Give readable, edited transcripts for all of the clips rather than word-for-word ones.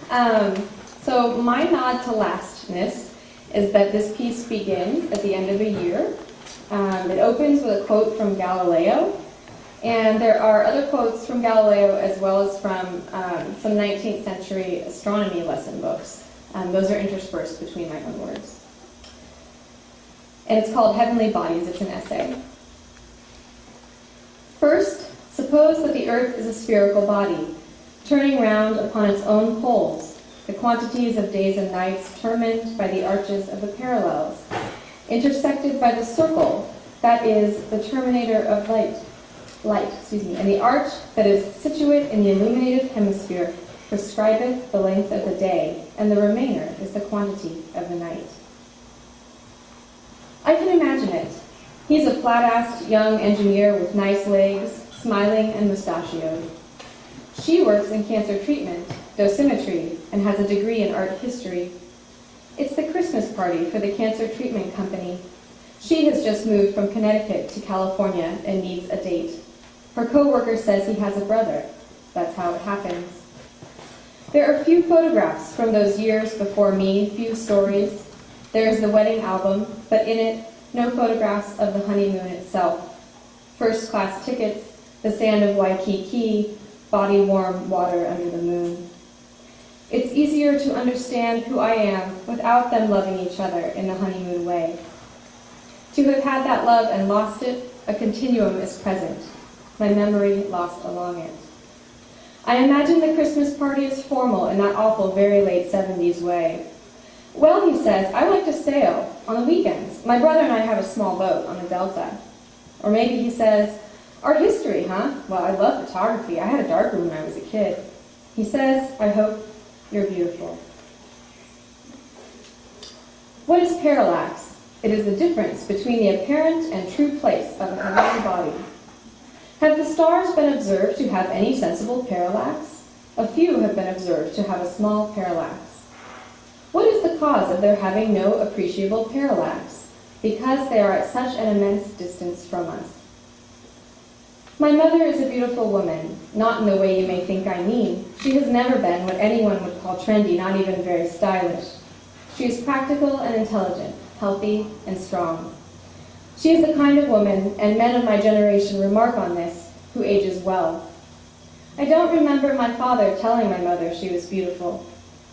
So my nod to lastness is that this piece begins at the end of a year. It opens with a quote from Galileo, and there are other quotes from Galileo as well as from some 19th century astronomy lesson books. Those are interspersed between my own words. And it's called Heavenly Bodies. It's an essay. First, suppose that the Earth is a spherical body, turning round upon its own poles, the quantities of days and nights determined by the arches of the parallels, intersected by the circle, that is, the terminator of light, and the arch that is situate in the illuminated hemisphere prescribeth the length of the day, and the remainder is the quantity of the night. I can imagine it. He's a flat-assed young engineer with nice legs, smiling and mustachioed. She works in cancer treatment, dosimetry, and has a degree in art history. It's the Christmas party for the cancer treatment company. She has just moved from Connecticut to California and needs a date. Her coworker says he has a brother. That's how it happens. There are few photographs from those years before me, few stories. There is the wedding album, but in it, no photographs of the honeymoon itself. First-class tickets, the sand of Waikiki, body-warm water under the moon. It's easier to understand who I am without them loving each other in the honeymoon way. To have had that love and lost it, a continuum is present, my memory lost along it. I imagine the Christmas party is formal in that awful, very late 70s way. Well, he says, I like to sail on the weekends. My brother and I have a small boat on the Delta. Or maybe he says, art history, huh? Well, I love photography. I had a darkroom when I was a kid. He says, I hope you're beautiful. What is parallax? It is the difference between the apparent and true place of a heavenly body. Have the stars been observed to have any sensible parallax? A few have been observed to have a small parallax. What is the cause of their having no appreciable parallax? Because they are at such an immense distance from us. My mother is a beautiful woman, not in the way you may think I mean. She has never been what anyone would call trendy, not even very stylish. She is practical and intelligent, healthy and strong. She is the kind of woman, and men of my generation remark on this, who ages well. I don't remember my father telling my mother she was beautiful.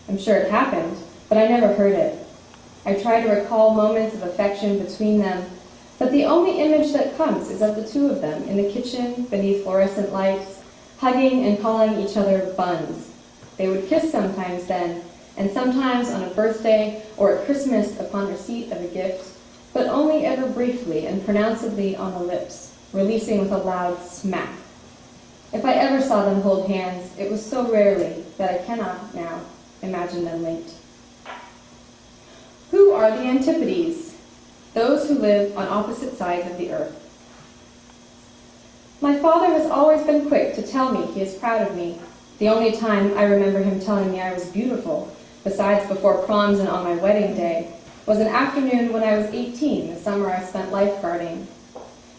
I'm sure it happened, but I never heard it. I try to recall moments of affection between them, but the only image that comes is of the two of them in the kitchen beneath fluorescent lights, hugging and calling each other buns. They would kiss sometimes then, and sometimes on a birthday or at Christmas upon receipt of a gift, but only ever briefly and pronouncedly on the lips, releasing with a loud smack. If I ever saw them hold hands, it was so rarely that I cannot now imagine them linked. Who are the Antipodes? Those who live on opposite sides of the earth. My father has always been quick to tell me he is proud of me. The only time I remember him telling me I was beautiful, besides before proms and on my wedding day, was an afternoon when I was 18, the summer I spent lifeguarding.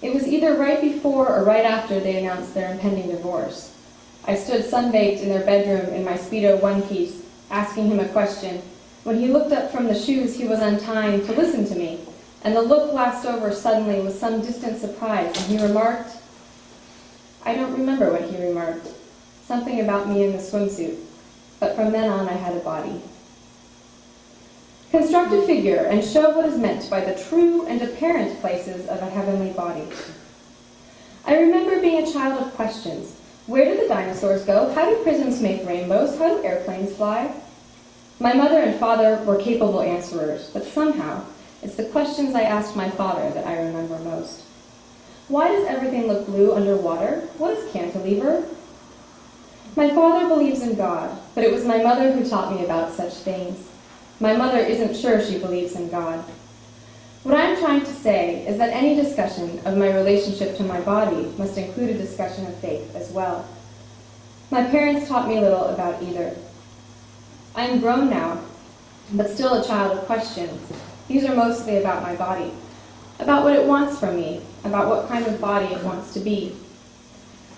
It was either right before or right after they announced their impending divorce. I stood sunbaked in their bedroom in my Speedo one-piece, asking him a question, when he looked up from the shoes he was untying to listen to me, and the look glassed over suddenly with some distant surprise, and he remarked, I don't remember what he remarked, something about me in the swimsuit, but from then on I had a body. Construct a figure and show what is meant by the true and apparent places of a heavenly body. I remember being a child of questions. Where did the dinosaurs go? How do prisms make rainbows? How do airplanes fly? My mother and father were capable answerers, but somehow it's the questions I asked my father that I remember most. Why does everything look blue underwater? What is cantilever? My father believes in God, but it was my mother who taught me about such things. My mother isn't sure she believes in God. What I'm trying to say is that any discussion of my relationship to my body must include a discussion of faith as well. My parents taught me little about either. I am grown now, but still a child of questions. These are mostly about my body, about what it wants from me, about what kind of body it wants to be.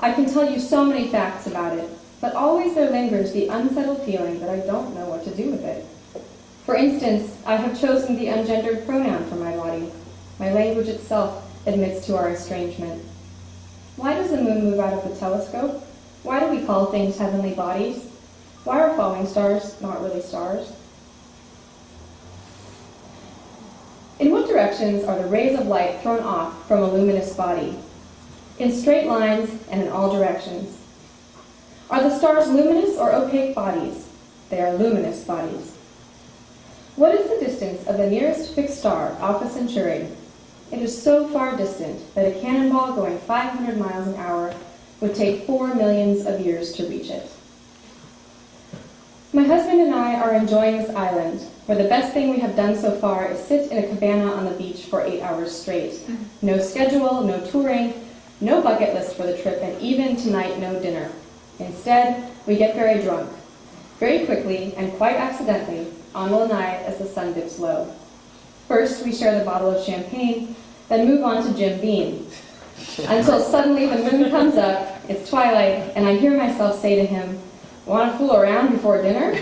I can tell you so many facts about it, but always there lingers the unsettled feeling that I don't know what to do with it. For instance, I have chosen the ungendered pronoun for my body. My language itself admits to our estrangement. Why does the moon move out of the telescope? Why do we call things heavenly bodies? Why are falling stars not really stars? In what directions are the rays of light thrown off from a luminous body? In straight lines and in all directions. Are the stars luminous or opaque bodies? They are luminous bodies. What is the distance of the nearest fixed star, Alpha Centauri? It is so far distant that a cannonball going 500 miles an hour would take 4 millions of years to reach it. My husband and I are enjoying this island, where the best thing we have done so far is sit in a cabana on the beach for 8 hours straight. No schedule, no touring, no bucket list for the trip, and even tonight, no dinner. Instead, we get very drunk, very quickly and quite accidentally, on the night as the sun dips low. First, we share the bottle of champagne, then move on to Jim Beam, until suddenly the moon comes up, it's twilight, and I hear myself say to him, "Want to fool around before dinner?"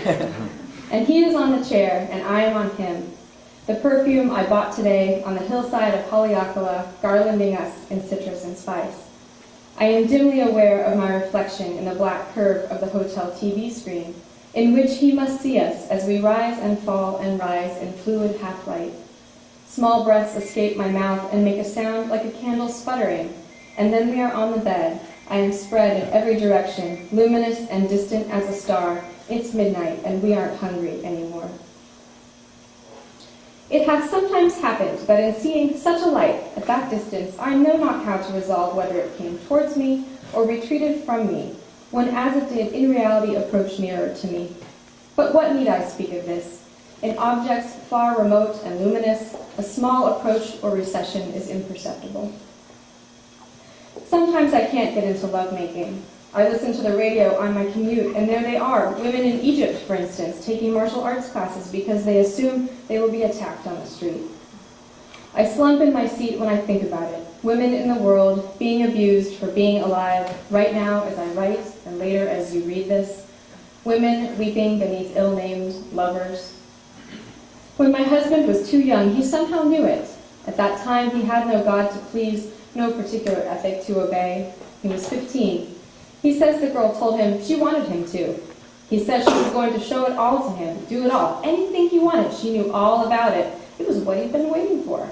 And he is on the chair, and I am on him. The perfume I bought today on the hillside of Haleakala garlanding us in citrus and spice. I am dimly aware of my reflection in the black curve of the hotel TV screen, in which he must see us as we rise and fall and rise in fluid half-light. Small breaths escape my mouth and make a sound like a candle sputtering, and then we are on the bed. I am spread in every direction, luminous and distant as a star. It's midnight, and we aren't hungry anymore. It has sometimes happened that in seeing such a light at that distance, I know not how to resolve whether it came towards me or retreated from me, when as it did in reality approach nearer to me. But what need I speak of this? In objects far remote and luminous, a small approach or recession is imperceptible. Sometimes I can't get into lovemaking. I listen to the radio on my commute, and there they are, women in Egypt, for instance, taking martial arts classes because they assume they will be attacked on the street. I slump in my seat when I think about it. Women in the world being abused for being alive, right now as I write, and later as you read this. Women weeping beneath ill-named lovers. When my husband was too young, he somehow knew it. At that time, he had no God to please, no particular ethic to obey. He was 15. He says the girl told him she wanted him to. He said she was going to show it all to him, do it all. Anything he wanted, she knew all about it. It was what he'd been waiting for.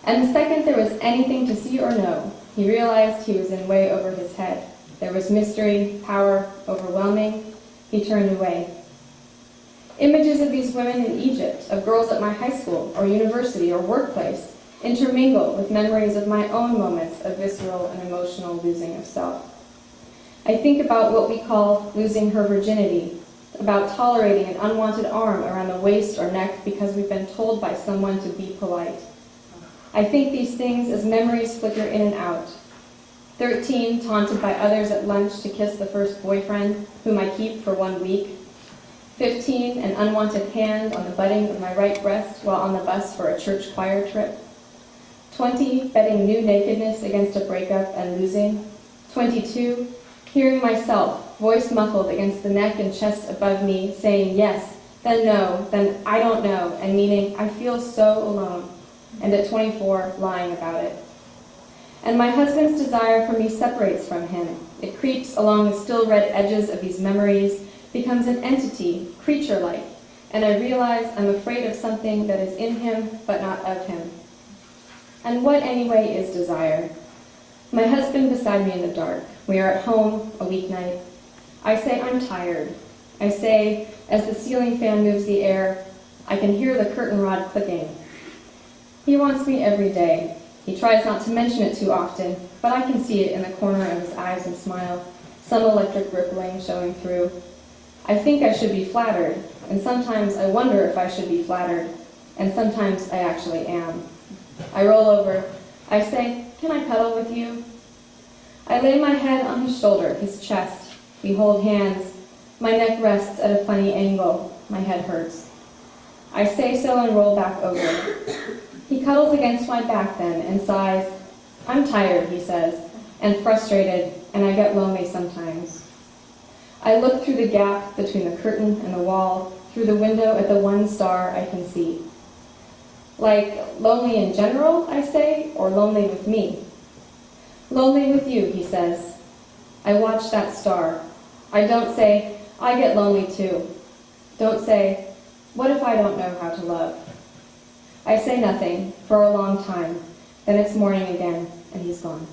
And the second there was anything to see or know, he realized he was in way over his head. There was mystery, power, overwhelming. He turned away. Images of these women in Egypt, of girls at my high school or university or workplace, intermingle with memories of my own moments of visceral and emotional losing of self. I think about what we call losing her virginity, about tolerating an unwanted arm around the waist or neck because we've been told by someone to be polite. I think these things as memories flicker in and out. 13, taunted by others at lunch to kiss the first boyfriend, whom I keep for 1 week. 15, an unwanted hand on the budding of my right breast while on the bus for a church choir trip. 20, betting new nakedness against a breakup and losing. 22, hearing myself, voice muffled against the neck and chest above me, saying yes, then no, then I don't know, and meaning I feel so alone. And at 24, lying about it. And my husband's desire for me separates from him. It creeps along the still red edges of these memories, becomes an entity, creature-like, and I realize I'm afraid of something that is in him, but not of him. And what, anyway, is desire? My husband beside me in the dark. We are at home, a weeknight. I say I'm tired. I say, as the ceiling fan moves the air, I can hear the curtain rod clicking. He wants me every day. He tries not to mention it too often, but I can see it in the corner of his eyes and smile, some electric rippling showing through. I think I should be flattered, and sometimes I wonder if I should be flattered, and sometimes I actually am. I roll over. I say, "Can I cuddle with you?" I lay my head on his shoulder, his chest. We hold hands. My neck rests at a funny angle. My head hurts. I say so and roll back over. He cuddles against my back then and sighs. "I'm tired," he says, and frustrated, and I get lonely sometimes. I look through the gap between the curtain and the wall, through the window at the one star I can see. Like, lonely in general, I say, or lonely with me? Lonely with you, he says. I watch that star. I don't say, I get lonely too. Don't say, what if I don't know how to love? I say nothing for a long time. Then it's morning again, and he's gone.